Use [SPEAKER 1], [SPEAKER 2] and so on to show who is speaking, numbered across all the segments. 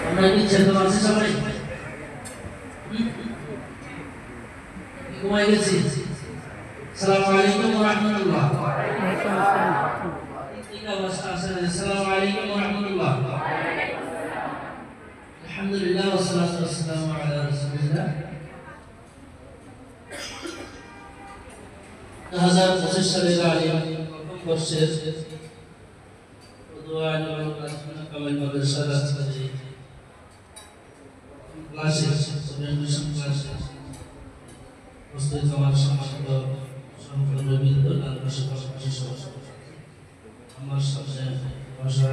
[SPEAKER 1] আমরা কি যেতে পারছি সবাই? ঘুমাই গেছি। আসসালামু আলাইকুম ওয়া রাহমাতুল্লাহ। ওয়ালাইকুম আসসালাম। ঠিক অবস্থা আছে। আসসালামু আলাইকুম ওয়া রাহমাতুল্লাহ। আলহামদুলিল্লাহ ওয়া সালাতু ওয়াসসালামু আলা রাসূলিল্লাহ। 2025 সালের আলিম প্রথম বর্ষের দোয়া এবং প্রার্থনা কামাল মাদ্রাসার আজকে ক্লাসের প্রেজেন্টেশন ক্লাসে উপস্থিত আমার সম্মানিত সহকর্মীবৃন্দ, পাশাপাশি আমার সামনে বসা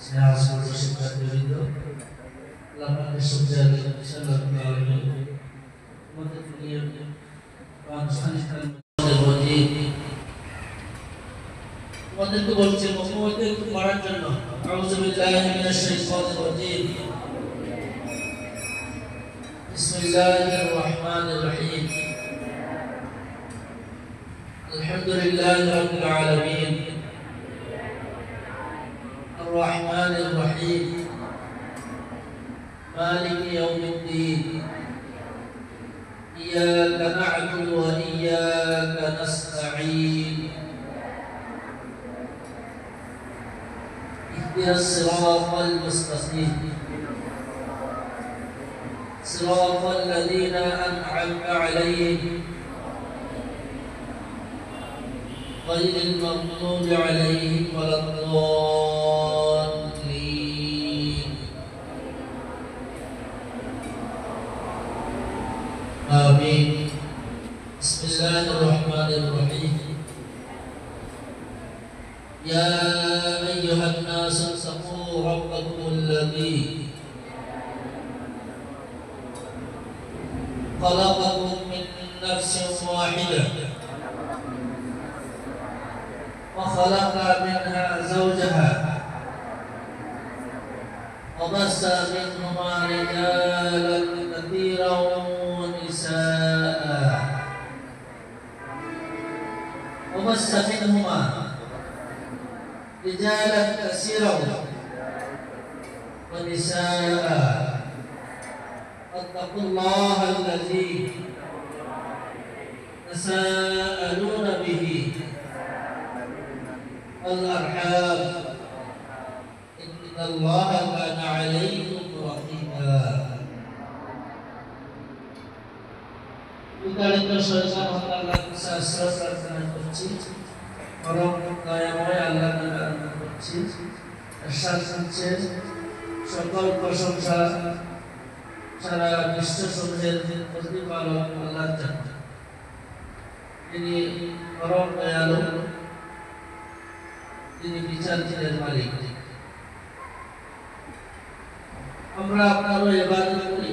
[SPEAKER 1] স্নেহাস্পদ শিক্ষার্থীবৃন্দ, আপনাদের শুকরিয়া ইনশাআল্লাহ আমাদের নিয়ে তোমাদেরকে বলছি মুখমকে একটু পড়ার জন্য। আউযু বিল্লাহি মিনাশ শাইতানির রাজীম। বিসমিল্লাহির রহমানির রহিম। আলহামদুলিল্লাহি রাব্বিল আলামিন। আর রহমানির রহিম। মালিকি ইয়াউমিদ্দিন। إياك نعبد وإياك نستعين. اهدنا الصراط المستقيم صراط الذين أنعمت عليهم غير المغضوب عليهم ولا الضالين. آمين. بسم الله الرحمن الرحيم. يا أيها الناس اتقوا ربكم الذي خلقكم من نفس واحدة وخلق منها زوجها وبث منهما رجالا كثيرا ونساء وبث منهما رجالا كثيرا ونساء واتقوا الله الذي تساءلون به والأرحام إن الله كان عليكم رقيبا. বিতাড়িত শয়তান আল্লাহর কাছে আশ্রয় প্রার্থনা করছি, পরম দয়াময় আল্লাহর নামে আরম্ভ করছি। ارشاد হচ্ছে সকল প্রশংসা সারা বিশ্বসমূহের প্রতিপালক আল্লাহর জন্য, তিনি পরম দয়ালু, তিনি বিচারকের মালিক। আমরা আপনারও ইবাদত করি,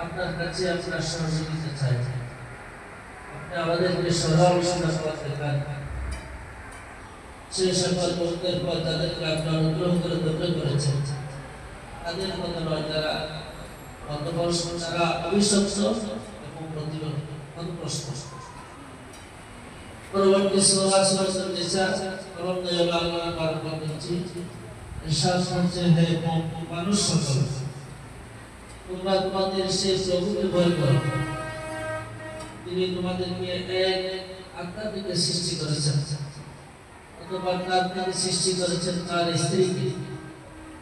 [SPEAKER 1] আপনার কাছে আপনার সহযোগিতা চাই। আপনি আমাদেরকে সরল সোজা পথ দেখান। সেই সকল লোকদের পর যাদেরকে আপনি অনুগ্রহ করে ধরে করেছেন, তাদের মতো নয় যারা অন্তর্বর্ষ, যারা অবিশ্বস্ত এবং প্রতিবন্ধ। পরবর্তী সূরা সূরাতুন নিসা পরম দয়ালু আল্লাহ বারবার বলছি, ইরশাদ করছে, হে মানুষ সকল, তোমরা তোমাদের সেই প্রভুকে ভয় করো, তিনি তোমাদেরকে এক আত্মা থেকে সৃষ্টি করেছেন, অথবা তার থেকে সৃষ্টি করেছেন তার স্ত্রীকে,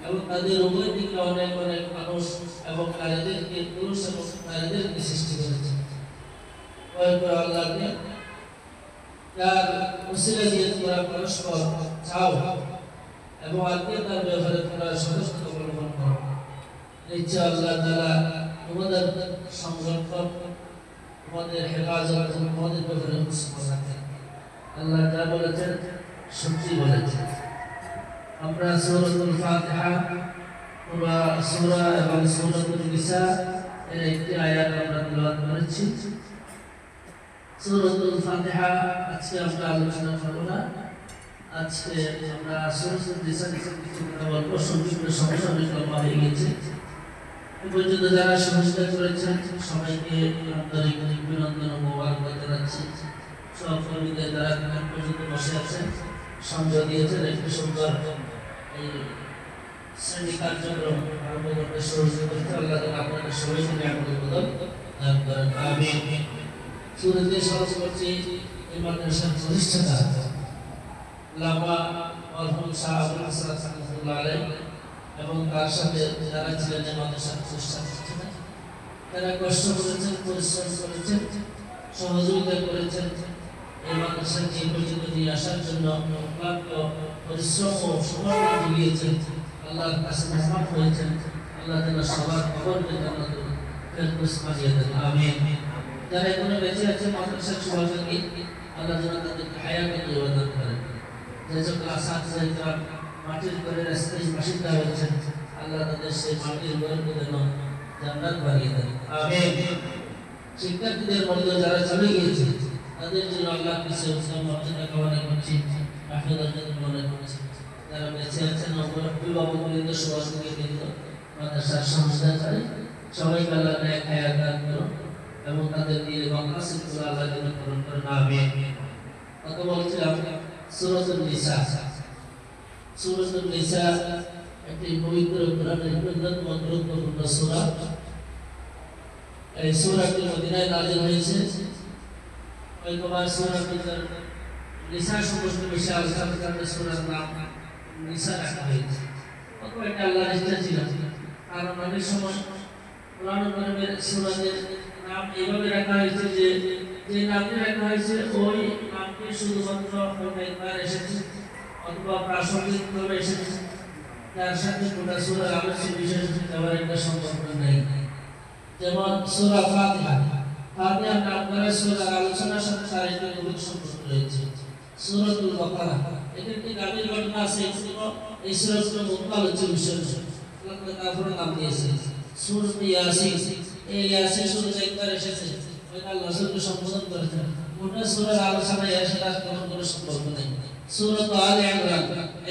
[SPEAKER 1] এবং তাদের উভয় দিকে অনেক অনেক মানুষ এবং নারীদেরকে, পুরুষ এবং নারীদেরকে সৃষ্টি করেছেন। ভয় করো আল্লাহকে, যার ওসিলা দিয়ে তোমরা পরস্পর চাও এবং আত্মীয়তার ব্যাপারে তোমরা সতর্কতা অবলম্বন করো। নিশ্চয় আল্লাহ তাআলা তোমাদের সংরক্ষণ, তোমাদের হেফাজত, তোমাদের ব্যাপারে খোঁজখবর রাখেন। আল্লাহ যা বলেছেন সত্যি বলেছেন। আমরা সূরাতুল ফাতিহা, পুরা সূরা এবং সূরাতুন নিসা এর একটি আয়াত আমরা তেলাওয়াত করেছি। সূরাতুল ফাতিহা আজকে আমরা আলোচনা করব না, আজকে আমরা সূরাতুন নিসা কিছু কথা বলবো। সংক্ষিপ্ত সমসাময়িক লম্বা হয়ে গেছে। এ পর্যন্ত যারা সহযোগিতা করেছেন সবাইকে আন্তরিক অভিনন্দন ও মোবারকবাদ জানাচ্ছি। সহকর্মীদের যারা এখন পর্যন্ত বসে আছেন, সংযোগ দিয়েছেন, একটু সুন্দর এই শ্রেণী কার্যক্রম আরম্ভ করতে সহযোগিতা করতে আল্লাহ তাআলা আপনাদের সবাইকে নিয়ামতের বদল দান করেন আমিন। শুরুতে স্মরণ করছি এই মাদ্রাসার প্রতিষ্ঠাতা আল্লামা মরহুম শাহ আবুল হাসান রাহমাতুল্লাহ আলাইহি এবং তার সাথে যারা ছিলেন এই মাদ্রাসার প্রতিষ্ঠাতা তারা কষ্ট করেছেন, পরিশ্রম করেছেন, সহযোগিতা করেছেন এই মাদ্রাসাকে এই পর্যন্ত নিয়ে আসার জন্য অক্লান্ত পরিশ্রম ও সময় দিয়েছেন। আল্লাহর কাছে মেহমান হয়েছেন। আল্লাহ তাআলা সবার কবরকে জান্নাতুল ফেরদৌস বানিয়ে দেন আমিন। যারা এখনো বেঁচে আছেন মাদ্রাসার শুভাকাঙ্ক্ষী আল্লাহ যেন তাদেরকে হায়াতে দান করেন। যে সকল আসাতিজা ইকরাম মাটির ঘরের স্থায়ী বাসিন্দা হয়েছেন আল্লাহ তাদের সেই মাটির ঘরকে যেন জান্নাত বানিয়ে দেন আমিন। শিক্ষার্থীদের মধ্যে যারা চলে গিয়েছে তাদের জন্য আল্লাহ কাছে উত্তম মর্যাদা কামনা করছি, আখিরাতের জন্য মনে করছি। যারা বেঁচে আছেন অভিভাবকবৃন্দ, সহযোগীবৃন্দ, মাদ্রাসার সংস্থাচারী সবাইকে আল্লাহ নেক হায়াত দান করুন এবং তাদের দিয়ে মাকসাদগুলো আল্লাহ যেন পূরণ করেন আমিন। কথা বলছিলাম সূরাতুন নিসা। সূরাতুন নিসা একটি পবিত্র কোরআনের অন্যতম গুরুত্বপূর্ণ সূরা। এই সূরাটি মদিনায় নাযিল হয়েছে। ওইবার সূরাটির নিসা সম্পর্কে বেশি আলোচনা করতে সূরার নাম নিসা রাখা হয়েছে। কত এটা আল্লাহর ইচ্ছা ছিল, কারণ অনেক সময় কোরআন কারীমের সূরাদের নাম এইভাবে রাখা হয়েছে যে যে নামটি রাখা হয়েছে ওই নামটি শুধুমাত্র একবার এসেছে অথবা প্রাসঙ্গিকভাবে এসেছে, তার সাথে গোটা সূরার আলোচ্য বিষয়ের সাথে তেমন একটা সম্পর্ক নেই। যেমন সূরা ফাতিহা, ফাতিহার নাম করে সূরার আলোচনার সাথে তার একটা গভীর সম্পর্ক রয়েছে। সূরাতুল বাকারা এর একটি গাভীর ঘটনা আছে, এই সূরার মুখ্য আলোচ্য বিষয় আল্লাহ তাআলা নাম দিয়েছে। সূরাত ইয়াসিন, এই ইয়াসিন সূরা একবার এসেছে, ওইটা আল্লাহ রাসূলকে সম্বোধন করেছেন। গোটা সূরার আলোচনা এর সাথে তেমন কোনো সম্পর্ক নেই। সূরাত আলে ইমরান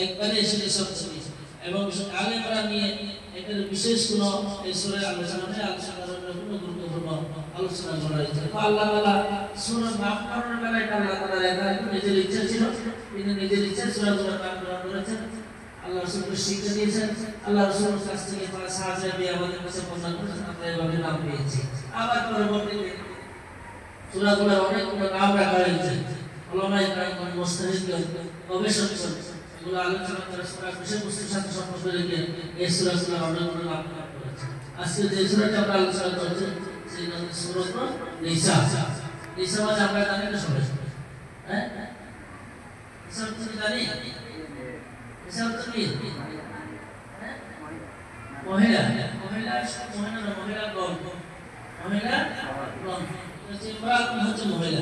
[SPEAKER 1] একবারে এসেছে সবচেয়ে, এবং আলে ইমরান নিয়ে এটার বিশেষ কোনো এই সূরার আলোচনা নেই, আলোচনার কোনো গুরুত্বপূর্ণ আলোচনা করা হয়েছে। তো আল্লাহ তাআলা সূরার নামকরণের বেলায় আল্লাহ তাআলা নিজের ইচ্ছা ছিল, তিনি নিজের ইচ্ছা সূরাগুলোর নামকরণ করেছেন, আল্লাহ রাসূলকে শিক্ষা দিয়েছেন, আল্লাহ রাসূলের কাছ থেকে তারা সাহায্য পেয়ে আমাদের কাছে বর্ণনা করেছেন, আমরা এভাবে নাম পেয়েছি। আবার পরবর্তীতে সূরাগুলোর অনেকগুলো নাম রাখা হয়েছে। উলামায়ে কেরাম মুস্তাহিদগণ গবেষকগণ এগুলো আলোচনা করে সূরার বিষয়বস্তুর সাথে সম্পর্ক রেখে এই সূরাগুলোর অনেকগুলো নাম করেছে। আজকে যে সূরাটা আমরা আলোচনা করছি সেই নাম সূরাতুন নিসা। নিসা মানে আমরা জানি না সবাই, হ্যাঁ নিসা তুমি জানি? নিসা তুমি মহিলা, মহিলা মহিলা না মহিলা গণ, মহিলা গণ ইমরাত হচ্ছে মহিলা,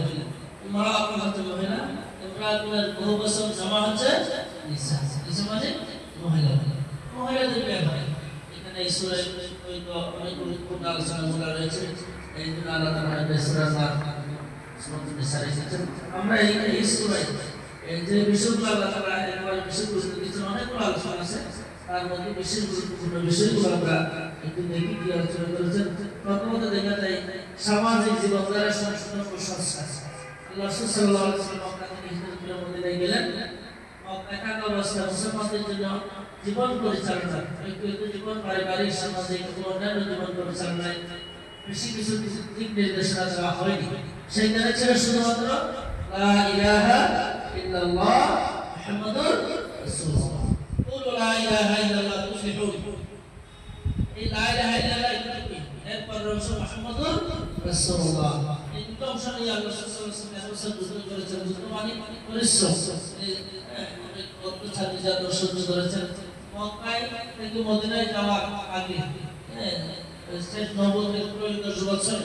[SPEAKER 1] ইমরাত হচ্ছে মহিলা, ইমরাতের বহু বচন জমা হচ্ছে নিসা। নিসা মানে মহিলা, মহিলাদের ব্যাপারে এখানে এই সূরায় হয়তো অনেক গুরুত্বপূর্ণ আলোচনা রয়েছে। এই জন্য আল্লাহ তাআলা এই সূরার নাম সূরাতুন নিসা রেখেছেন। আমরা এই সূরায় এই যে বিষয়গুলো আল্লাহ তাআলা একেবারে বিশেষ গুরুত্ব দিয়েছেন, অনেকগুলো আলোচনা আছে, তার মধ্যে বিশেষ গুরুত্বপূর্ণ বিষয়গুলো আমরা একটু দেখি কি আলোচনা করেছেন। প্রথমত দেখা যায় সামাজিক জীবনধারা সংশোধন ও সংস্কার। আল্লাহ রাসূল সাল্লাল্লাহু আলাইহি ওয়াসাল্লাম মক্কা থেকে হিজরত করে মদিনায় গেলেন। মক্কায় থাকা অবস্থায় মুসলমানদের জন্য জীবন পরিচালনা, ব্যক্তিগত জীবন, পারিবারিক, সামাজিক ও অন্যান্য জীবন পরিচালনায় বেশি কিছু দিক নির্দেশনা দেওয়া হয়নি। সেইখানে ছিল শুধুমাত্র লা ইলাহা ইল্লাল্লাহ মুহাম্মাদুর রাসূলুল্লাহ। কুলু লা ইলাহা ইল্লাল্লাহ তুফলিহুন। এই লা ইলাহা ইল্লাল্লাহ এরপর রাসূল মুহাম্মাদুর রাসূলুল্লাহ, এই দুটো অংশ নিয়ে আল্লাহ সাল্লাল্লাহু আলাইহি ওয়াসাল্লাম যুদ্ধ করেছেন। যুদ্ধ মানে পরিশ্রম, অনেক অত্যাচার নির্যাতন সহ্য করেছেন। মক্কায় থেকে মদিনায় যাওয়ার আগে শেষ নবুয়তের পুরো 10 বছর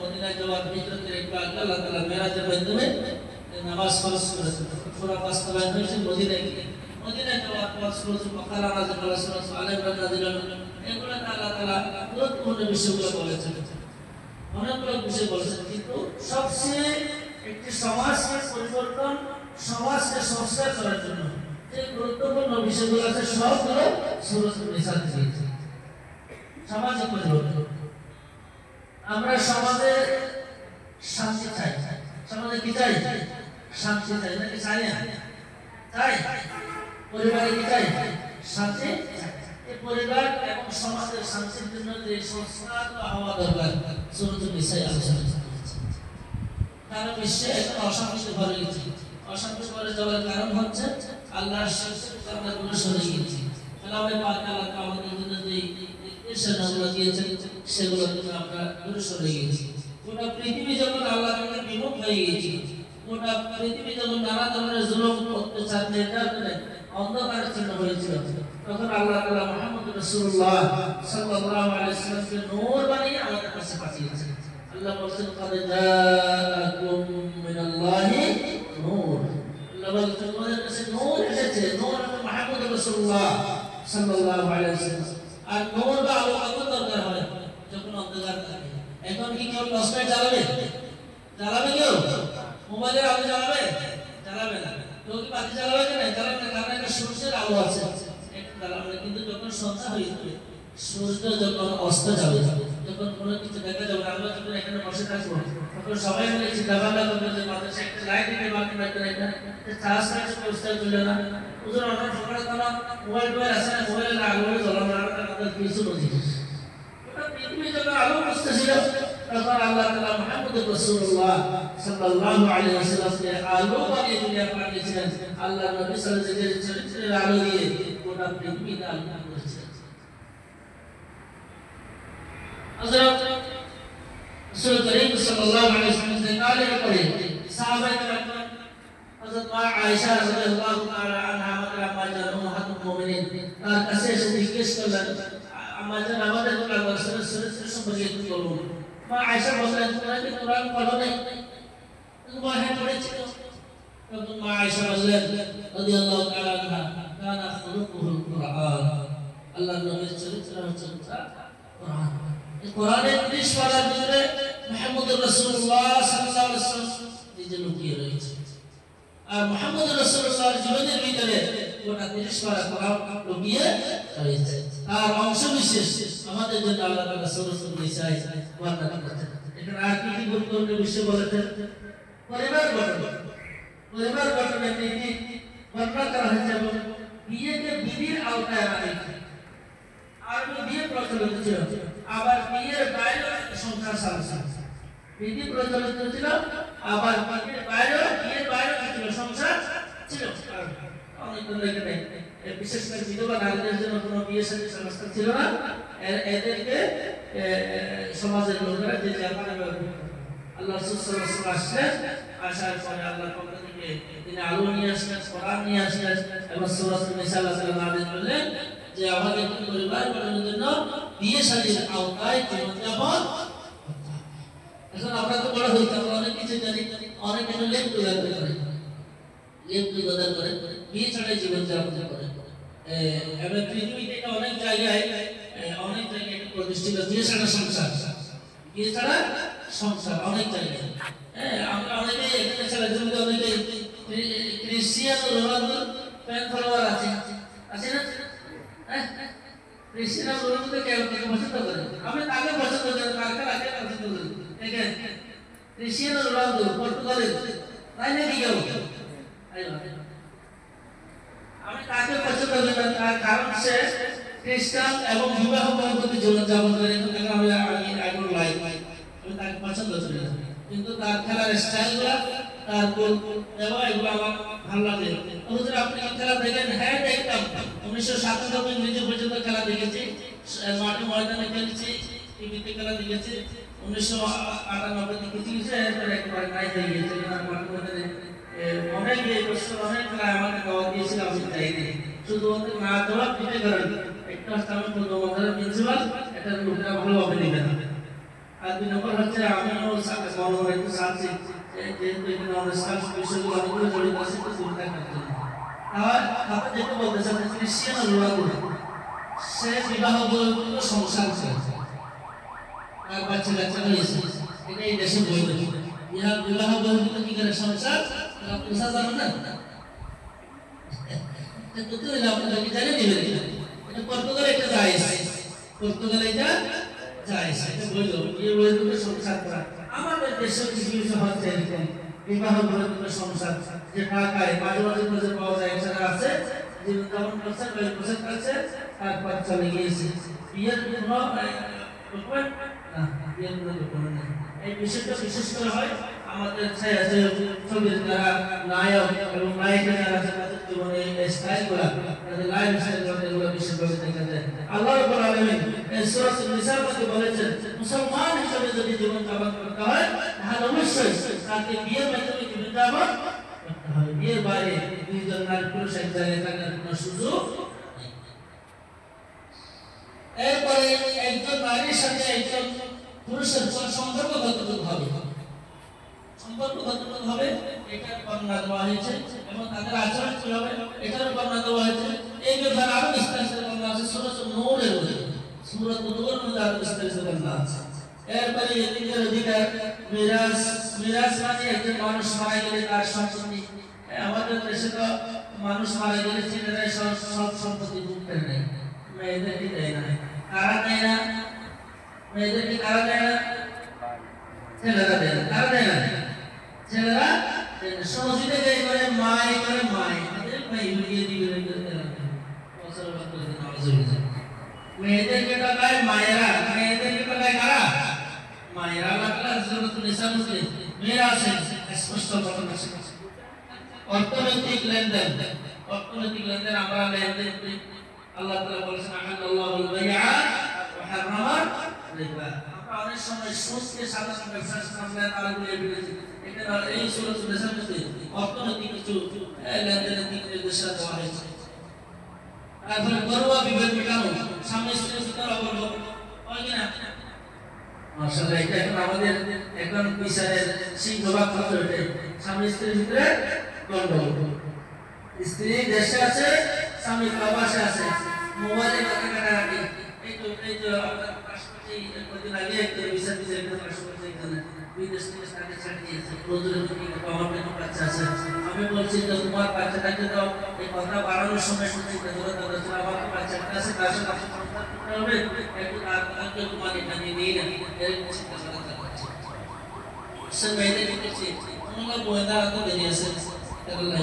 [SPEAKER 1] মদিনায় যাওয়ার হিজরতের একটু আগে আল্লাহ তাআলা মেরাজের মাধ্যমে নামাজ ফরজ করেছেন। পুরো বাস্তবায়ন হয়েছে মদিনায় গিয়ে। মদিনায় যাওয়ার পর সূরা বাকারা নাযিল হলো, সূরা আলে ইমরান নাযিল হলো। এগুলো আল্লাহ তাআলা গুরুত্বপূর্ণ বিষয়গুলো বলেছেন, অনেকগুলো বিষয় বলেছেন, কিন্তু সবচেয়ে একটি সমাজকে পরিবর্তন, সমাজকে সংস্কার করার জন্য যে গুরুত্বপূর্ণ বিষয়গুলো আছে সবগুলো সূরাতুন নিসাতে দিয়েছে। সমাজে পরিবর্তন, আমরা সমাজে শান্তি চাই, সমাজে কি চাই? শান্তি চাই, নাকি চাই না? চাই। পরিবারে কি চাই? শান্তি চাই। পরিবার এবং সমাজের শান্তির জন্য যে সংস্কার হওয়া দরকার সূরাতুন নিসায় আলোচনা করেছে। কারণ বিশ্বে এখন অশান্তি ভরে গেছে। অশান্তি ভরে যাওয়ার কারণ হচ্ছে আল্লাহর শিক্ষাগুলো সরে গিয়েছে। কালামে পাক আল্লাহ আমাদের জন্য যে নির্দেশনাগুলো দিয়েছেন সেগুলো থেকে আমরা দূরে সরে গিয়েছি। গোটা পৃথিবী যখন আল্লাহ থেকে বিমুখ হয়ে গিয়েছে, গোটা পৃথিবী যখন নানা ধরনের জুলুম অত্যাচার নির্যাতনে অন্ধকারাচ্ছন্ন হয়েছিল, তখন আল্লাহ তাআলা মুহাম্মদ রাসূলুল্লাহ সাল্লাল্লাহু আলাইহি ওয়াসাল্লামকে নূর বানিয়ে আমাদের কাছে পাঠিয়েছেন। আল্লাহ বলেছেন কাদ জাআকুম মিনাল্লাহি নূর। আল্লাহ বলেছেন তোমাদের কাছে নূর এসেছে। নূর মুহাম্মদ রাসূলুল্লাহ সাল্লাল্লাহু আলাইহি ওয়াসাল্লাম। আর নূর বা আলো কখন দরকার হয়? যখন অন্ধকার থাকে। এখন কি কেউ টর্চ লাইট জ্বালাবে? জ্বালাবে কেউ? মোবাইলের আলো জ্বালাবে? জ্বালাবে না। কেউ কি বাতি জ্বালাবে কেন? জ্বালাবে না, কারণ একটা সূর্যের আলো আছে, একটু জ্বালাবে। কিন্তু যখন সন্ধ্যা হয়ে যাবে, সূর্য যখন অস্ত যাবে, যখন কোনো কিছু দেখা যাবে, আমরা যখন এখানে বসে থাকবো, তখন সবাই মিলে চিন্তা ভাবনা করবে যে মাদ্রাসায় একটা লাইট দিতে বাকি লাগবে, একটা চার্জ লাইটের ব্যবস্থা করলে না, ওদের অনেক সকালে তারা মোবাইল আছে না, মোবাইলের আলো জ্বালানো আমাদের কিছু নজির। পৃথিবী যখন আলো বুঝতেছিল, তখন আল্লাহ তাআলা মুহাম্মদ রাসূলুল্লাহ সাল্লাল্লাহু আলাইহি ওয়াসাল্লামকে আলো বানিয়ে দুনিয়া পাঠিয়েছিলেন। আল্লাহ নবী সাল্লাল্লাহু আলাইহি ওয়াসাল্লামের চরিত্রের আলো দিয়ে গোটা পৃথিবীকে আলো করেছেন। হযরত রাসূল করিম সাল্লাল্লাহু আলাইহি ওয়াসাল্লাম জিজ্ঞাসা করে সাহাবায়ে কেরাম, হযরত মা আয়েশা রাদিয়াল্লাহু তাআলা আনহা মা জানু উম্মাহাতুল মুমিনিন তার কাছে এসে জিজ্ঞেস করলেন, আমাদের রাসূলের চরিত্র সম্পর্কে একটু বলুন। মা আয়েশা বললেন, তোমরা কি কোরআন পড়ো নাই? তোমরা হ্যাঁ পড়েছি। তখন মা আয়েশা বললেন রাদিয়াল্লাহু তাআলা আনহা, কানা খুলুকুহুল কুরআন। আল্লাহর নবীর চরিত্র হচ্ছে কোরআন। এই কোরআনের 30 পারার ভিতরে মুহাম্মদুর রাসূলুল্লাহ সাল্লাল্লাহু আলাইহি ওয়াসাল্লাম নিজে লুকিয়ে রয়েছে। আর মুহাম্মদুর রাসূলুল্লাহর জীবনের ভিতরে গোটা 30 পারা কোরআন লুকিয়ে রয়েছে। আর অংশ বিশেষ আমাদের জন্য আল্লাহ তাআলা সূরাতুন নিসায় বর্ণনা করেছেন। এখানে আর কি কি গুরুত্বপূর্ণ বিষয় বলেছেন? পরিবার গঠন, পরিবার গঠনের নীতি বর্ণনা করা হয়েছে এবং বিয়েকে বিধির আওতায় আনা হয়েছে। আর বিয়ে প্রচলিত ছিল, আবার বিয়ের বাইরে সংসার চালছিল। বিধি প্রচলিত ছিল, আবার বিয়ের বাইরে ছিল সংসার ছিল। অনেক এখানে বিশেষ করে বিধবা নারীদের জন্য কোনো বিয়ে শাদীর ব্যবস্থা ছিল না। এদেরকে সমাজের লোকেরা যে জামানে আল্লাহ রাসূল সাল্লাল্লাহু আলাইহি ওয়াসাল্লাম আসলেন, আসার পরে আল্লাহর পক্ষ থেকে তিনি আলো নিয়ে আসলেন, কোরআন নিয়ে আসলেন এবং সূরাতুন নিসা নাযিল করলেন যে আমাদের পরিবার গঠনের জন্য বিয়ে শাদীর আওতায় জীবনযাপন। এখন আমরা তো বড় হইতে অনেক কিছু জানি, অনেক কিছু লেপ তৈরি করে, লেপ তৈরি করে বিয়ে ছাড়াই জীবনযাপন করে। এবার পৃথিবীতে অনেক জায়গায় প্রতিষ্ঠিত বিয়ে ছাড়া সংসার, বিয়ে ছাড়া সংসার অনেক জায়গায়। আমরা অনেকে এখানে ছেলেদের মধ্যে অনেকে ক্রিশ্চিয়ান রোনালদো ফ্যান ফলোয়ার আছে না? ক্রিশ্চিয়ান রোনালদো কেউ পছন্দ করে, আমি তাকে পছন্দ করি, কাকে পছন্দ করি। দেখেন ক্রিশ্চিয়ানো রোনালদো পর্তুগালের, তাই নাকি কেউ? আমি তাকে পছন্দ করি না, তার কারণ সে খ্রিস্টান এবং বিবাহ পদ্ধতি জীবনযাপন করে। আমি তাকে পছন্দ করি না, কিন্তু তার খেলার স্টাইলগুলো, তার গোল দেওয়া এগুলো আমার ভালো লাগে। আপনি খেলা দেখেন? হ্যাঁ দেখতাম। 1997 ইংরেজি পর্যন্ত খেলা দেখেছি, মাঠে ময়দানে খেলেছি, টিভিতে খেলা দেখেছি। 1998 দেখেছি, একবার নাই হয়ে গিয়েছে। অনেক খেলা আমাকে দেওয়া দিয়েছিল, আমি যাইনি। শুধু ওদের না দেওয়া পিঠে করেন একটা হচ্ছে আমি পূর্ববঙ্গের প্রিন্সিপাল, এটা লোকেরা ভালোভাবে নেবে না। আর 2 নম্বর হচ্ছে আমি মনে একটু চাচ্ছি যেহেতু এখানে অনুষ্ঠান বিষয়গুলো অনেকগুলো জড়িত আছে, একটু চিন্তা করতে আর আপনি যেটা বলতেছেন ক্রিশ্চিয়ান রোনালদো সে বিবাহ বহির্ভূত সংসার করেছে আর বাচ্চা কাচ্চা হয়েছে, এটা এই দেশে বৈধ। ইহা বিবাহ বহির্ভূত কি করে সংসার, আপনি জানেন না? আপনাদেরকে জানিয়ে দিবেন, এটা পর্তুগালে একটা জায়েজ, পর্তুগালে এটা জায়েজ, এটা বৈধ। বিয়ে বহির্ভূত সংসার করা আমাদের দেশে কিছু কিছু হচ্ছে এরকম বিবাহ বহির্ভূত সংসার, যে ঢাকায় মাঝে মাঝে পাওয়া যায়, এছাড়া আছে জীবনযাপন করছে, বয়স করছে, তারপর চলে গিয়েছে বিয়ের কোনো ডকুমেন্ট না, বিয়ের কোনো ডকুমেন্ট নেই। এই বিষয়টা বিশেষ করে হয় আমাদের ছবির যারা নায়ক এবং নায়িকা যারা আছে তাদের জীবনে এই স্টাইলগুলো, তাদের লাইফ স্টাইলগুলো বিশেষভাবে দেখা যায়। আল্লাহ রাব্বুল আলামিন এই সূরা নিসার মধ্যে বলেছেন মুসলমান হিসেবে যদি জীবন যাপন করতে হয় তাহলে অবশ্যই তাকে বিয়ের মাধ্যমে জীবন যাপন করতে হবে। বিয়ের বাইরে দুইজন নারী পুরুষ এক জায়গায় থাকার কোনো সুযোগ নেই। এরপরে একজন নারীর সাথে একজন পুরুষের সম্পর্ক কতটুকু হবে, সম্পর্ক কতটুকু হবে এটার বর্ণনা দেওয়া হয়েছে এবং তাদের আচরণ কি হবে এটার বর্ণনা দেওয়া হয়েছে। এই ব্যাপারে আরো বিস্তারিত বর্ণনা আছে সূরা নূরের মধ্যে, সূরা নূরের মধ্যে আরো বিস্তারিত বর্ণনা আছে। এরপরে এতিমের অধিকার, মিরাস, মিরাস মানে একজন মানুষ মারা গেলে তার সম্পত্তি। আমাদের দেশে তো মানুষ মারা গেলে ছেলেরাই সব সম্পত্তি বুঝতে নেয়, মেয়েদেরকে দেয় না। কারা দেয় না? মেয়েদেরকে কারা দেয় না? ছেলেরা দেয় না। কারা দেয় না? ছেলেরা সহজে দেয় করে মাই করে মাই তাদের ভাই বিয়ে দিয়ে দিবে না। বছর বছর নামাজ মেয়েদেরকে টাকায় মায়েরা, মেয়েদেরকে টাকায় কারা? মায়েরা। আল্লাহ তাআলা সূরাতুন নিসা মধ্যে মেয়েরা আছে স্পষ্ট কথা আছে। অর্থনৈতিক লেনদেন, অর্থনৈতিক লেনদেন আমরা লেনদেন করি। আল্লাহ তাআলা বলেছেন আহাল্লাহুল বাইআ ওয়া হারামার রিবা। আমরা অনেক সময় সুদকে সাধারণ ব্যবসার সামনে তারা বলে ফেলেছি। এখানে এই সূরাতুন নিসার মধ্যে অর্থনৈতিক কিছু লেনদেনের দিক নির্দেশনা দেওয়া হয়েছে। তারপরে ঘরোয়া বিবাদ মেটানো, স্বামী স্ত্রীর ভিতরে অবরোধ হয় কিনা? মাশাআল্লাহ, এটা এখন আমাদের একদম বিচারের সিংহভাগ হতে ওঠে। স্বামী স্ত্রীর ভিতরে গন্ডগোল, স্ত্রী দেশে আছে, স্বামী প্রবাসে আছে, মোবাইলে কথা কাটাকাটি। এই তো রাষ্ট্রপতি কদিন আগে একটা বিচার দিয়েছে, একটা রাষ্ট্রপতি এখানে বিদেশ থেকে তাকে ছাড়িয়ে দিয়েছে। রোজের মধ্যে আমার একটা বাচ্চা আছে, আমি বলছি যে তোমার বাচ্চাটাকে দাও। এই কথা বাড়ানোর সময় শুনছি আমার তো বাচ্চাটা আছে, তার সাথে সংসার করতে হবে, একটু তাকে তোমার এখানে নিয়ে না এরকম চিন্তা করা যাচ্ছে। সে মেয়েদের দেখেছি অনেক গোয়েন্দা তো বেরিয়েছে,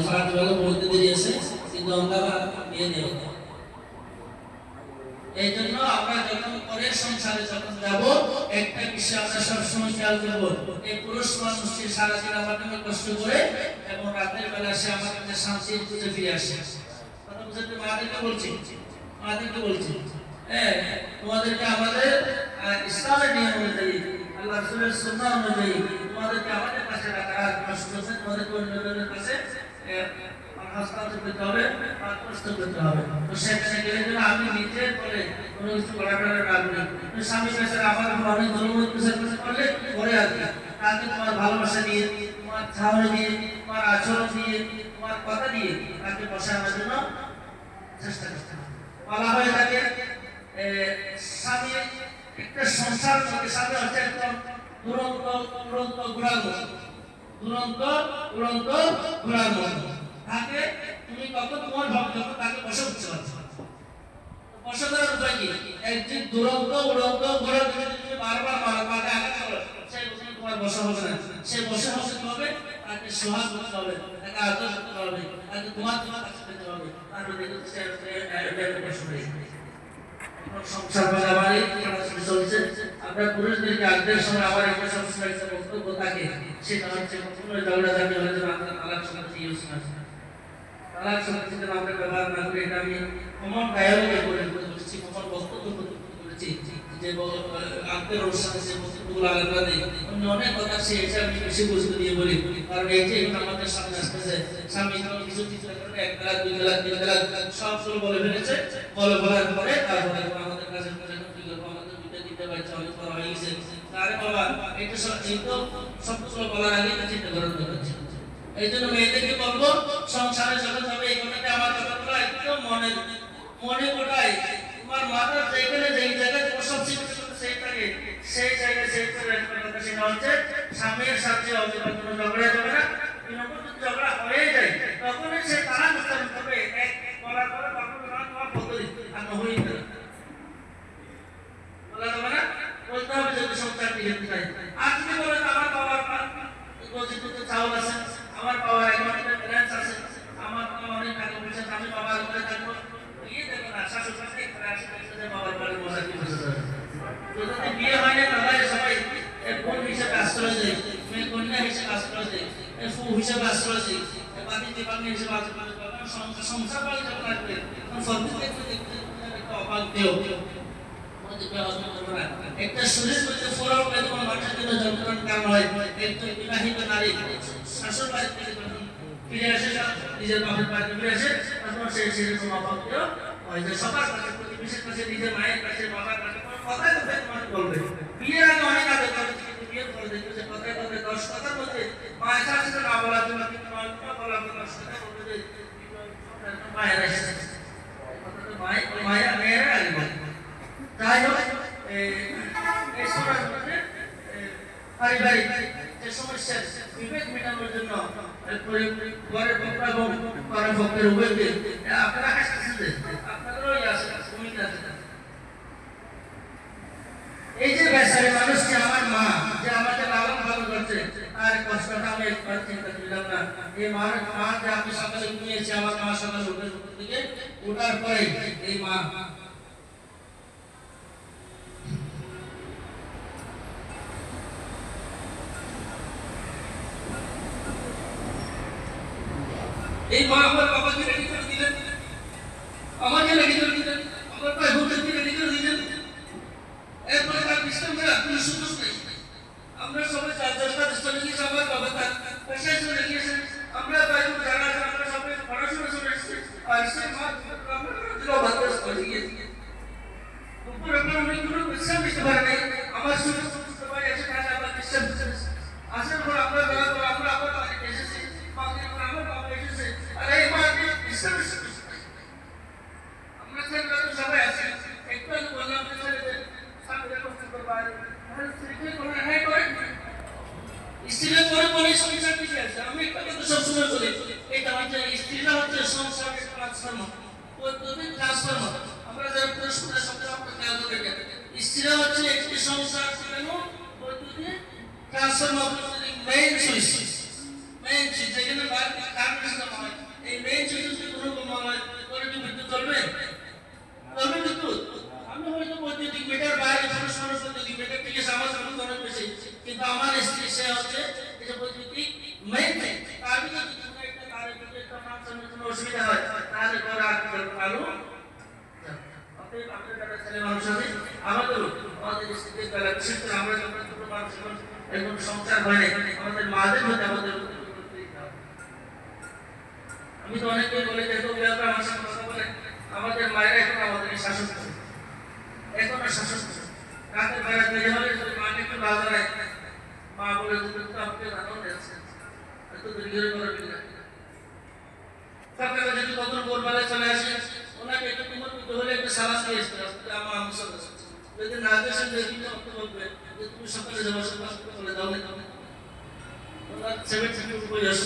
[SPEAKER 1] ফাট ভালো বলতে বেরিয়েছে, কিন্তু আমরা বিয়ে দেব। এই জন্য আমরা যখন পরের সংসারে যখন যাব একটা বিষয় আমরা সবসময় খেয়াল করবো, এই পুরুষ মানুষটি সারাদিন আমার জন্য কষ্ট করে এবং রাতের বেলা সে আমার কাছে শান্তির খুঁজে ফিরে আসে। কথা বুঝতে মাদেরকে বলছি, মাদেরকে বলছি, হ্যাঁ তোমাদেরকে আমাদের ইসলামের নিয়ম অনুযায়ী, আল্লাহ রাসূলের সুন্নাহ অনুযায়ী তোমাদেরকে আমাদের কাছে রাখা, তোমাদেরকে অন্যদের কাছে হস্তান্তর করতে হবে, প্রস্তুত করতে হবে। তো সেখানে গেলে যেন আমি নিজের বলে কোনো কিছু করাটা রাখবো। তো স্বামী কাছে আমার অনেক ধর্মমত করলে পরে আর কি তাকে তোমার ভালোবাসা দিয়ে, তোমার ছাওয়া দিয়ে, তোমার আচরণ দিয়ে, তোমার কথা দিয়ে তাকে বসানোর জন্য চেষ্টা করতে হবে। বলা হয় তাকে স্বামী একটা সংসার থেকে স্বামী হচ্ছে একদম দুরন্ত উড়ন্ত ঘোড়ার মতো, দুরন্ত উড়ন্ত ঘোড়ার মতো। তাকে তুমি কত তোমার ভাব যখন তাকে বসে উঠতে পারছো, বসে করার উপায় কি? একদিন দুরন্ত উড়ন্ত ঘোড়া তুমি বারবার মারো, তাকে আঘাত করো, সে তোমার বসা হবে না। সে বসে বসতে হবে, তাকে সোহাগ করতে হবে, তাকে আদর করতে হবে, তাকে তোমার কাছে পেতে হবে। তারপরে দেখো সে বসে হয়ে সংসার বাড়ি চলছে। আমরা পুরুষদেরকে আগের সময় আবার একটা সবসময় একটা বক্তব্য থাকে, সেটা হচ্ছে কখনোই ঝগড়া ঝাঁটি হলে যেন আমরা তালাক শব্দটি ইউজ না করি। তালাক শব্দটি যেন আমরা ব্যবহার না করি। এটা আমি কমন ডায়ালগে বলেছি, কমন বক্তব্য করেছি যে আগের অনুষ্ঠানে যে বক্তব্যগুলো আলাদা নেই, অন্য অনেক কথা সে এটা আমি বেশি গুরুত্ব দিয়ে বলি। কারণ এই যে আমাদের সামনে আসতেছে, স্বামী কিছু চিন্তা করে এক তালাক, দুই তালাক, তিন তালাক সবগুলো বলে ফেলেছে। বলার পরে তারপরে আমাদের কাছে আমাদের দুইটা দিতে পারছে, অনেক বড় হয়ে গেছে। আরে বাবা এটা এই তো সবগুলো বলার আগে চিন্তা করার দরকার ছিল। এই জন্য মেয়েদেরকে বলবো সংসারে যখন যাবে এই কথাটা আমার কথাগুলো একদম মনে মনে কোটায় তোমার মাথার যেখানে যেই জায়গায় তোমার সবচেয়ে সেইটাকে সেই জায়গায় সেই করে একটা কথা, সেটা হচ্ছে স্বামীর সাথে অযথা কোনো ঝগড়া যাবে না। ঝগড়া হয়ে যায় তখনই সে তারা উচ্চারণ করবে এক বলার পরে তোমার পদ্ধতি আর নহই বলা যাবে না, বলতে হবে যদি সংসার টিকে চাই। আর যদি বলেন আমার বাবার গজিত চাউল আছে, আমার বাবার একাউন্টে ব্যালেন্স আছে, আমার অনেক টাকা পয়সা, আমি বাবার ঘরে থাকবো, ইয়ে দেবে না, শাশুড় শাশুড়ি বাবার বাড়ি মজা কি বুঝতে পারে তো যদি বিয়ে হয় না তাহলে সবাই বোন হিসেবে আশ্রয় দেয় মেয়ে কন্যা হিসেবে আশ্রয় দেয় ফু হিসেবে আশ্রয় দেয় বাড়ি দীপাঙ্গি হিসেবে আশ্রয় দেয় সংসার বাড়ি যখন আসবে তখন সবকিছু একটা অবাক দেও একটা শরীর মধ্যে ফোরাও যখন মানুষের জন্য যন্ত্রণার কারণ হয় একজন বিবাহিত নারী শাশুড় বাড়ি থেকে যখন ফিরে আসে নিজের বাপের বাড়িতে ফিরে আসে তখন সে সেরকম অভাব দেও হয় যে সবার কাছে প্রতিবেশীর কাছে নিজের মায়ের কাছে বাবার কাছে কথায় কথায় তোমাকে বলবে বিয়ের আগে অনেক আগে করে কিন্তু বিয়ের পরে দেখবে যে কথায় কথায় 10 কথার মধ্যে মায়ের কাছে না বলার জন্য কিন্তু বলার জন্য 10 কথা বলবে যে মায়ের এসেছে কথাটা মায়ের মেয়েরা আগে বলে যাই হোক এই সময়ের মধ্যে পারিবারিক যে সমস্যা বিভেদ মেটানোর জন্য ঘরের পক্ষ এবং ঘরের পক্ষের উভয়কে আপনারা হাসতেছেন যে আপনাদেরও আছে ভূমিকা আছে এই যে বেচারি মানুষটি আমার মা যে আমাকে লালন পালন করছে আর কষ্টটা আমি একবার চিন্তা করলাম না এই মা যে আমি সকালে ঘুমিয়েছি আমার মা সকালে উঠে দিকে ওঠার পরে এই মা এই মা আমার বাবাকে রেডি করে দিলেন আমাকে রেডি করে দিলেন আমার ভাই বোনকে রেডি করে দিলেন এরপরে তার বিশ্রামের কোনো সুযোগ নেই আমরা সবাই 4-10টা স্থানে গিয়ে আমার বাবা তার পেশায় চলে গিয়েছেন আমরা ভাই বোন যারা আছেন আমরা সবাই পড়াশোনা চলে এসেছি আর সে মা আমরা ভাত করে গিয়েছি উপর আপনার অনেক কোনো বিশ্রাম নিতে পারে নাই আমার ছোট ছোট ভাই আছে তারা আবার বিশ্রাম আসার পর আমরা বেলা করে আমরা আবার বাড়িতে এসেছি বাকি আমার বাবা এসেছে আর এই মা আমরা ছেলেরা তো সবাই আছি একটু আগে বললাম যে ছেলেদের সামনে কষ্ট করবো আর স্ত্রীকে কোনো হ্যাঁ করে স্ত্রীরা করে বলে সংসার পিছিয়ে আছে আমি একটা কথা সবসময় বলি এটা হচ্ছে স্ত্রীরা হচ্ছে সংসারের ট্রান্সফর্মার বৈদ্যুতিক ট্রান্সফর্মার আমরা যারা পুরস্কার শব্দ আমরা খেয়াল করে গেলে স্ত্রীরা হচ্ছে একটি সংসার চালানো বৈদ্যুতিক ট্রান্সফর্মার বৈদ্যুতিক মেইন সুইচ যেখানে কারেন্ট হয় এই মেইন সুইচ যদি কোনো হয় করে কি বিদ্যুৎ চলবে বিদ্যুৎ আমি হয়তো বৈদ্যুতিক মিটার বাইরে পরস্পর বৈদ্যুতিক মিটার থেকে আমার জন্য অনেক বেশি কিন্তু আমার স্ত্রী সে হচ্ছে এটা বৈদ্যুতিক মেইন তার ভিতরে যদি কোনো একটা তারের ভিতরে একটা ফাংশনের জন্য অসুবিধা হয় তাহলে করে আলো আপনাদের ছেলে মানুষ আছে আমাদের স্ত্রীদের বেলা বিশেষ করে আমরা যখন ছোট মানুষ এখন সংসার হয় না আমাদের মাদের মধ্যে আমাদের আমি তো অনেককে বলে দেখো আমার সাথে কথা বলে আমাদের মায়েরা এখন আমাদের শাসন করে এখন শাসন করে রাতের বেলা বেজে হলে যদি মাকে একটু ভালো লাগে মা বলে তুমি তো আপনি জানো যাচ্ছে এত দেরি করে করবি না সকালে যদি কখন ভোরবেলায় চলে আসে ওনাকে একটু তোমার মধ্যে হলে একটা সালাম দিয়ে আসতে আমার আমার সাথে যদি না দেশেন দেখি তো বলবে যে তুমি সকালে যাওয়ার সময় বলে দাও না ওনার 70 বয়স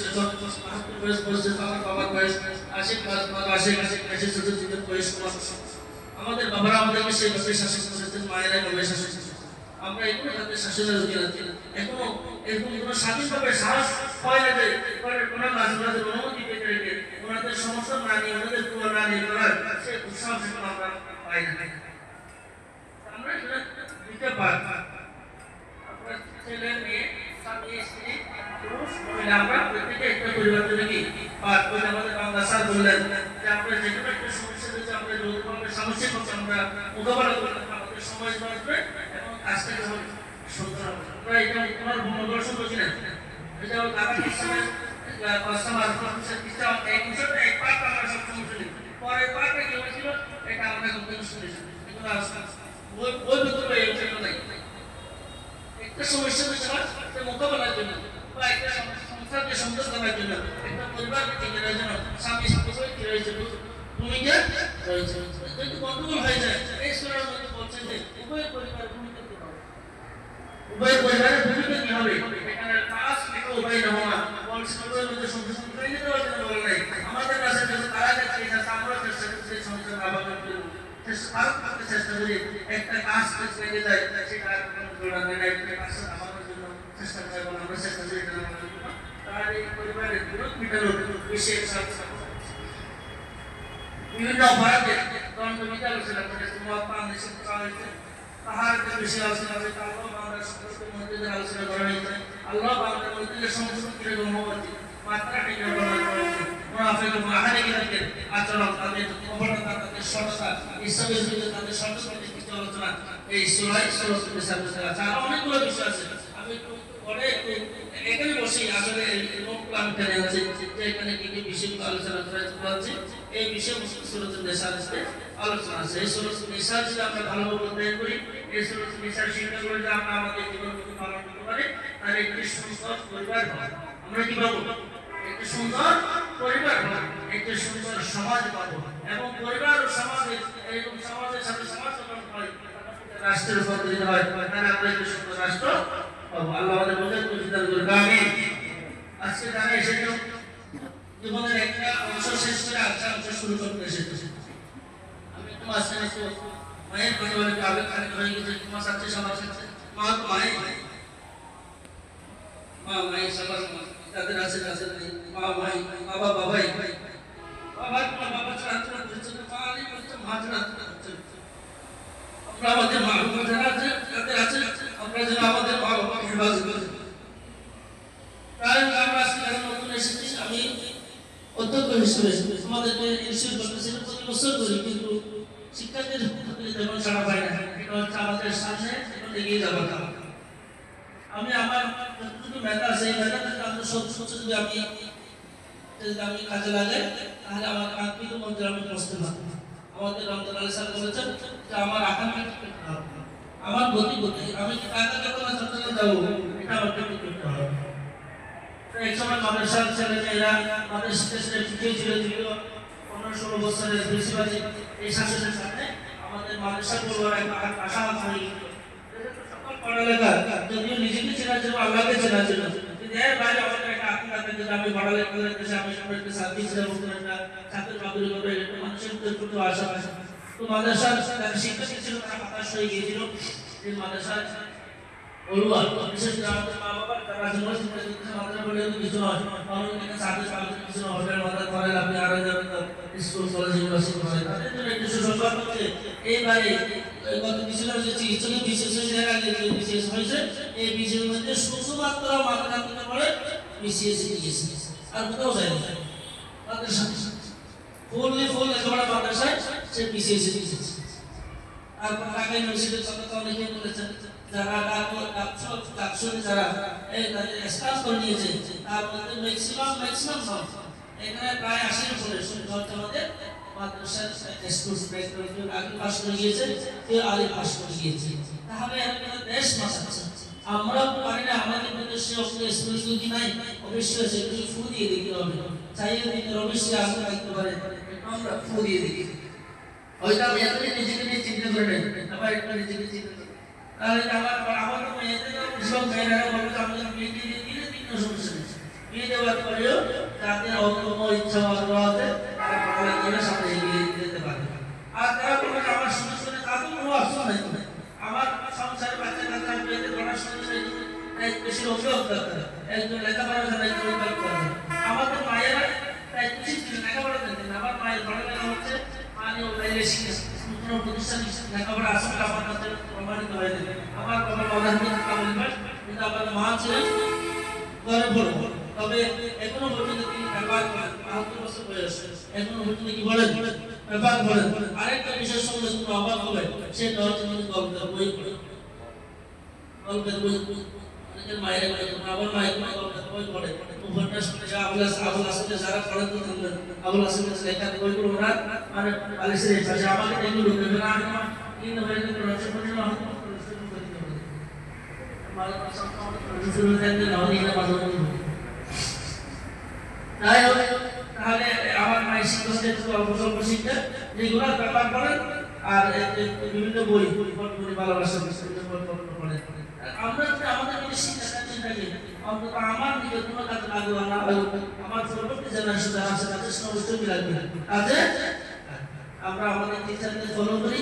[SPEAKER 1] আমার বাবার বয়স 80 ছোট ছোট বয়স আমাদের বাবারা আমাদেরকে সেইভাবে শাসন করেছেন মায়েরা এভাবে শাসন করেছেন আমরা এখনো তাদের শাসনের অধীনে আছি এখনো এরকম কোনো স্বাধীনভাবে সাহস হয় না যে কোনো রাজনীতির অনুমতি পেতে রেখে ওনাদের সমস্যা না নিয়ে ওনাদের পুরো না নিয়ে করার সে উৎসাহ আমরা পাই না আমরা এখানে দিতে পারি আপনার ছেলে মেয়ে স্বামী স্ত্রী পুরুষ মহিলা আমরা প্রত্যেকে একটা পরিবার থেকে পাঠ করে আমাদের বাংলা স্যার বললেন যে আমরা যে কোনো একটা সমস্যা যদি আমরা যৌথভাবে সামষ্টিক হচ্ছে আমরা মোকাবেলা করতে আমাদের সময় বাঁচবে এবং কাজটা যেমন সুন্দর হবে আমরা এটা তোমার মনোদর্শন করছি না এটা দাদা হিসাবে কাস্টমার সিস্টেম এক বিষয়টা এক পার্ট আমরা সব সমস্যা নেই পরের পার্টটা কি হয়েছিল এটা আমরা কখনো শুনেছি এগুলো ওই ভিতরে এই জন্য নাই একটা সমস্যা হচ্ছে মোকাবেলার জন্য বা একটা সংসারকে সুন্দর করার জন্য একটা পরিবারকে টিকে রাখার জন্য স্বামী স্ত্রী কি রয়েছে ভূমিকা রয়েছে যদি গন্ডগোল হয়ে যায় এই সুরার মধ্যে বলছেন যে উভয় পরিবারের ভূমিকা কি হবে উভয় পরিবারের ভূমিকা কি হবে এখানে পাঁচ থেকে উভয় নমুনা বলছে উভয়ের মধ্যে সংশোধন করে নিতে পারছে না বলে নাই আমাদের কাছে যদি তারা যাচ্ছে আমরা চেষ্টা করছি সংসার আবার চেষ্টা করি একটা কাজ পেয়ে যায় সেটা জোড়া দেয় না একটা কাজ আমাদের জন্য চেষ্টা করে এবং আমরা চেষ্টা করি তার এই পরিবারের বিরোধ মেটানোর বিশেষ বিভিন্ন অপরাধের দণ্ডবিধি আলোচনা করেছে, মহাপান নিষেধ করা হয়েছে, তাহারকে বেশি আলোচনা হয়েছে, আল্লাহ বান্দার সম্পর্কে মসজিদের আলোচনা করা হয়েছে, আল্লাহ বান্দার মসজিদের সমস্ত কিরকম হওয়া উচিত, মাত্রাটি কিরকম হওয়া উচিত, মুনাফিক এবং আহারিকদের আচরণ, তাদের অপরতা, তাদের সততা, ইসলামের বিরুদ্ধে তাদের সততার কিছু আলোচনা এই সূরাতুন নিসার মধ্যে আছে। আর অনেকগুলো বিষয় আছে, আমি একটু পরে এখানে বসেই আসলে নোটগুলো আমি টেনে আছি যে এখানে কি কি বিষয়গুলো আলোচনা করা হচ্ছে, এই বিষয়ে সূরাতুন নিসার আলোচনা আছে। এই সূরাতুন নিসার যদি আমরা ভালোভাবে অধ্যয়ন করি, এই সূরাতুন নিসার শিক্ষাগুলো যদি আমরা আমাদের জীবনে পালন করতে পারি, তাহলে একটি সুন্দর পরিবার হবে। আমরা কি পাবো? একটি সুন্দর পরিবার পাবো, একটি সুন্দর সমাজ পাবো, এবং পরিবার ও সমাজের এরকম সমাজের সাথে সমাজ যখন হয়, রাষ্ট্রের রূপান্তরিত হয়, তাহলে আমরা একটি সুন্দর রাষ্ট্র পাবো। আল্লাহ আমাদের বোঝার তৌফিক দান করুন, আমিন। আজকে যারা এসেছে জীবনের একটা অংশ শেষ করে আরেকটা অংশ শুরু করতে এসেছে। আমি একটু মাঝখানে একটু মায়ের কথা বলে আগে খানিক হয়ে গেছে, তোমার সাথে সবার সাথে মা তো মাই মা মাই সবার যাদের আছে তাদের মা ভাই বাবা বাবাই বাবার বাবা ছাড়া করছে মা আলী করছে মা ছাড়া করছে। আমরা আমাদের মা বাবা যারা আছে তাদের আছে, আমরা যেন আমাদের মা বাবাকে হেফাজত করি। তাই আমরা আজকে নতুন এসেছি, আমি অধ্যক্ষ হিসেবে আমাদেরকে ইনস্টিটিউট করতেছি, প্রতি বছর করি, কিন্তু শিক্ষার্থীর যেমন ছাড়া পাই না, এটা হচ্ছে আমাদের সামনে এগিয়ে যাওয়ার কারণ। আমি আমার যতটুকু মেধা আছে এই মেধাটা আমাদের সবসময় যদি আমি কাজে লাগাই, তাহলে আমার কাঙ্ক্ষিত মন্ত্রে আমি পৌঁছতে পারবো। আমাদের রমজান আলী স্যার বলেছেন যে আমার আকাঙ্ক্ষা করতে হবে, আমার গতি আমি টাকা যখন চট্টগ্রাম যাবো এটা আমার গতি করতে হবে। এক সময় মাদ্রাসার ছেলেমেয়েরা আমাদের শিক্ষা পিছিয়ে ছিল, 15-16 বছরের বেশিরভাগই এই শাসনের সামনে আমাদের মাদ্রাসা পড়ুয়ার একটা আশা হয়ে গেছিল। সকল পড়ালেখা যদিও নিজেকে চেনার জন্য আল্লাহকে চেনার জন্য, কিন্তু এর বাইরে আমাদের একটা আকিদা থাকে যে আমি পড়ালেখা করে দেশে আমি সবাইকে শান্তি ছিলাম, একটা ছাত্র চাকরি করে একটা মানুষের প্রতি আশা আছে। তো মাদ্রাসার শিক্ষার্থী ছিল তারা হতাশ হয়ে গিয়েছিল যে মাদ্রাসার পড়ুয়া, বিশেষ করে আমাদের মা বাবা তারা ইউনিভার্সিটি মাদ্রাসা পড়লে কিছু নয়, কারণ এখানে চাকরি পাওয়ার কিছু নয়, হোটেল মাদ্রাসা করেন আপনি আরো যাবেন স্কুল কলেজ ইউনিভার্সিটি করেন, তাদের জন্য একটু সুসংবাদ হচ্ছে এইবারে গত কিছুদিন হচ্ছে চিকিৎসক বিশেষ বিশেষ হয়েছে, এই বিশেষ মধ্যে শুধুমাত্র মাদ্রাসা থেকে পড়ে বিসিএস গিয়েছে, আর কোথাও যায় না। তাদের সাথে ফুল একেবারে মাদ্রাসায় সে বিসিএস গিয়েছে। আর ঢাকা ইউনিভার্সিটির কথা অনেকে বলেছেন যারা ডাকসুর যারা এই তাদের স্টাফ করে নিয়েছে, তার মধ্যে ম্যাক্সিমাম এখানে প্রায় 80 উপরে আমাদের মাদ্রাসার স্টুডেন্ট আগে পাস করে গিয়েছে, কেউ আগে পাস করে গিয়েছে। তাহলে আপনারা দেশ বাঁচাচ্ছেন, আমরা পারি না, আমাদের মধ্যে সে স্পেশালিটি নাই, অবশ্যই সেগুলি ফু দিয়ে দিতে হবে, চাইলে দিতে অবশ্যই আগে থাকতে পারে, আমরা ফু দিয়ে দিই। হয়তো আমি এতই নিজেকে নিয়ে চিন্তা করে নেই, আবার একটা নিজেকে চিন্তা করি, তাহলে আমার তো মেয়েদের সব মেয়েরা বলবে আমি বিয়ে দিয়ে দিলে 3 সমস্যা নেই, বিয়ে দেওয়ার পরেও তাদের অন্য ইচ্ছা আছে তারা পড়ালেখার সাথে এগিয়ে যেতে পারে। আর তারা বলবে আমার সমস্যা নেই, তাদের কোনো অপশন নেই, আমার সংসারে বাচ্চা কাচ্চা বিয়েতে পড়াশোনা নেই, বেশি অভিযোগ দরকার, একজন লেখাপড়া জানে, একজন আমাদের মায়েরা তাই উচিত লেখাপড়া জানতেন। আমার মায়ের পড়ালেখা হচ্ছে মানে ও বাইরে শিখে কোনো প্রতিষ্ঠান লেখাপড়া আসলে আমার কাছে প্রমাণিত হয়ে যাবে। আমার বাবা কিন্তু আমার মা ছিলেন ঘরে পড়বো, তবে এখনো পর্যন্ত তিনি ব্যবহার করেন, 72 বছর বয়স, এখনো পর্যন্ত কি বলেন ব্যবহার করেন। আরেকটা বিষয় সঙ্গে কোনো অবাক হবে, সেটা হচ্ছে গল্পের বই পড়ে, গল্পের বই অনেকের মায়ের আবার মায়ের গল্পের বই পড়ে, উপন্যাস পড়ে, আবুল হাসানের যারা পড়েন তো থাকবেন, আবুল হাসানের লেখা বইগুলো ওরা মানে বালিশের পাশে আমাকে এগুলো দেবে না, আমার কিন্তু হয়ে গেল রসপন্ন হতো তাহলে আমার মায়ের শিক্ষা অল্প স্বল্প শিক্ষা যেগুলো ব্যাপার করেন, আর বিভিন্ন বই ভালোবাসা পড়েন। আমরা যদি আমাদের যদি শিক্ষা চিন্তাকে অন্তত আমার দিকে কোনো কাজে লাগু না, আমার পরবর্তী জেনারেশন যারা আছে তাদের সঙ্গে অবশ্যই লাগবে, কাজে আমরা আমাদের টিচারদের ফলো করি,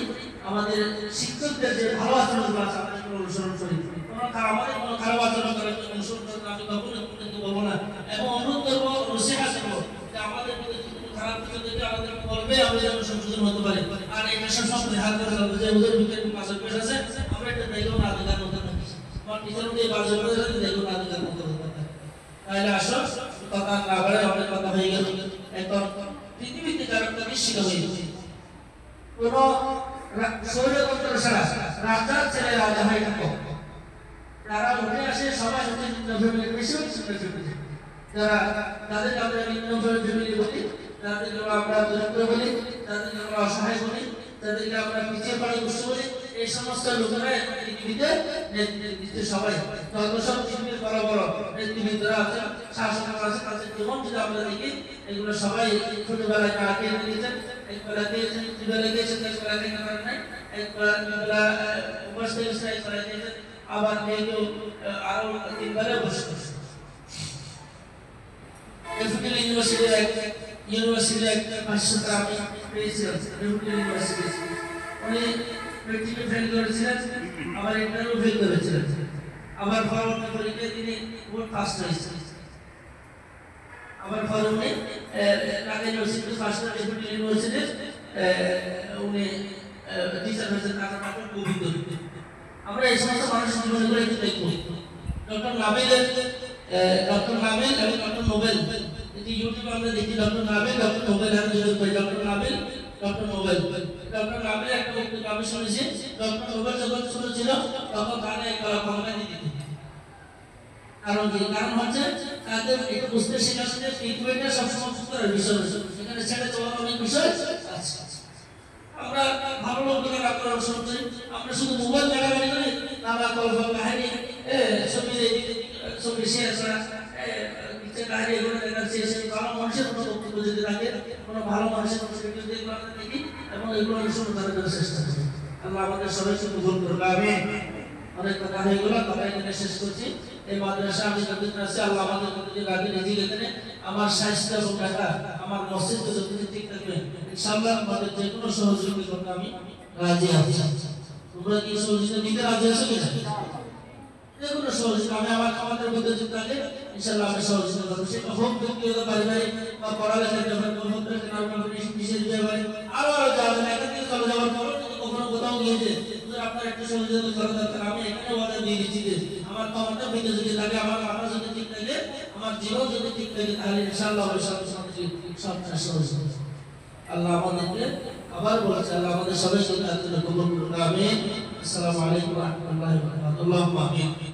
[SPEAKER 1] আমাদের শিক্ষকদের যে ভালো আচরণগুলো আছে আমাদের অনুসরণ করি, আমাদের কোনো খারাপ আচরণ করার জন্য অনুসরণ করেন আমি কখনো বলবো না, এবং অনুরোধ করবো নসিহত করবো যে আমাদের মধ্যে কোনো খারাপ কিছু দেখে আমাদের বলবে, আমরা যেন সংশোধন হতে পারি। আর আমরা একটা দেখো না দেখার মতো থাকি আমার টিচার উঠে বাজে করে দেখো না দেখার মতো থাকে তাহলে আসো কথা না বলে অনেক কথা হয়ে গেল এখন পৃথিবীতে যারা প্রতিষ্ঠিত হয়েছে কোন সৌরতন্ত্র ছাড়া রাজার ছেলে রাজা হয় না তারা উঠে আসে সবাই উঠে ফ্যামিলির বেশি ফ্যামিলি যারা তাদের আমরা নিম্ন ফ্যামিলি বলি তাদেরকে আমরা দরিদ্র বলি তাদেরকে আমরা অসহায় বলি তাদেরকে আমরা পিছিয়ে পড়া গোষ্ঠী বলি এই সমস্ত লোকেরা পৃথিবীতে নেতৃত্বে সবাই যত সব পৃথিবীর বড় বড় নেতৃবৃন্দরা আছেন শাসকরা আছেন তাদের জীবন যদি আমরা দেখি এগুলো সবাই ছোটবেলায় কারা খেয়ে নিয়েছেন একবেলা খেয়েছেন দুবেলা খেয়েছেন একবেলা খেতে পারেন নাই একবেলা উপবাস থেকেছেন একবেলা খেয়েছেন আবার কেউ আরো 3 বেলা বসে এফিকেল ইউনিভার্সিটির এক পাঠশালা আমি পেয়েছিলাম এফিকেল ইউনিভার্সিটি উনি প্র্যাকটিক্যাল ফেল করেছিলেন আবার ইন্টারভিউ ফেল করেছিলেন আবার পরবর্তী পরীক্ষায় তিনি বোর্ড ফার্স্ট হয়েছেন আবার পরে উনি ঢাকা ইউনিভার্সিটি ফার্স্ট এফিকেল ইউনিভার্সিটির উনি টিচার হয়েছেন তার নাম গোবিন্দ আমরা এই সমস্ত মানুষের জীবনগুলো একটু দেখব ডক্টর নাবিল এবং ডক্টর নোবেল এটি ইউটিউবে আমরা দেখি ডক্টর নাবিল ডক্টর নোবেল আমি যোগ করি ডক্টর নাবিল ডক্টর নোবেল একটা বক্তব্য আমি শুনেছি ডক্টর নোবেল যখন ছোট ছিল তখন তাকে ক্ষমতা দিতে কারণ হচ্ছে তাদের এটা বুঝতে শেখাচ্ছে যে ট্রিটমেন্টটা সবসময় করার বিষয় এখানে ছেড়ে চলার অনেক বিষয় আছে আমরা ভালো লোকদের আপনারা অনুসরণ করি আমরা শুধু মোবাইল দেখাবেন করি নানা গল্প কাহিনী ছবি শেয়ার করা কিছু কাহিনী এগুলো দেখাচ্ছে সেই ভালো মানুষের কোনো বক্তব্য যদি থাকে কোনো ভালো মানুষের কোনো ভিডিও যদি দেখি এবং এগুলো অনুসরণ করার জন্য চেষ্টা করি আল্লাহ আমাদের সবাইকে কবুল করুন আমিন অনেক কথা হয়ে গেল কথা এখানে শেষ করছি এই মাদ্রাসা আমি যতদিন আছি আল্লাহ আমাদের প্রতি রাখি নিজে এখানে আমার স্বাস্থ্য এবং টাকা আমার মস্তিষ্ক যতদিন ঠিক থাকবে ইনশাআল্লাহ আমাদের যে কোনো সহযোগিতা করতে আমি রাজি আছি তোমরা কি সহযোগিতা নিতে রাজি আছো কিনা যে কোনো সহযোগিতা আমি আমাদের মধ্যে যদি থাকে ইনশাআল্লাহ আমি সহযোগিতা করবো সেটা হোক ব্যক্তিগত পারিবারিক বা পড়ালেখার ব্যাপারে কোনো হোক বিশেষ ব্যাপারে আরো যাবেন এখান থেকে চলে যাওয়ার পর যদি কখনো কোথাও গিয়েছে আপনার একটা সহযোগিতা করা দরকার আমি এখানে অর্ডার দিয়ে দিচ্ছি যে আমার ক্ষমতা ভিতরে যদি থাকে আমার মাথা যদি ঠিক থাকে আমার জীবন যদি ঠিক থাকে তাহলে ইনশাআল্লাহ সবটা সহজ আল্লাহ আমাদেরকে আবার বলেছে আল্লাহ আমাদের সবাইকে কবুল করুন আমিন আসসালামু আলাইকুম ওয়া রাহমাতুল্লাহি ওয়া বারাকাতুহু আমিন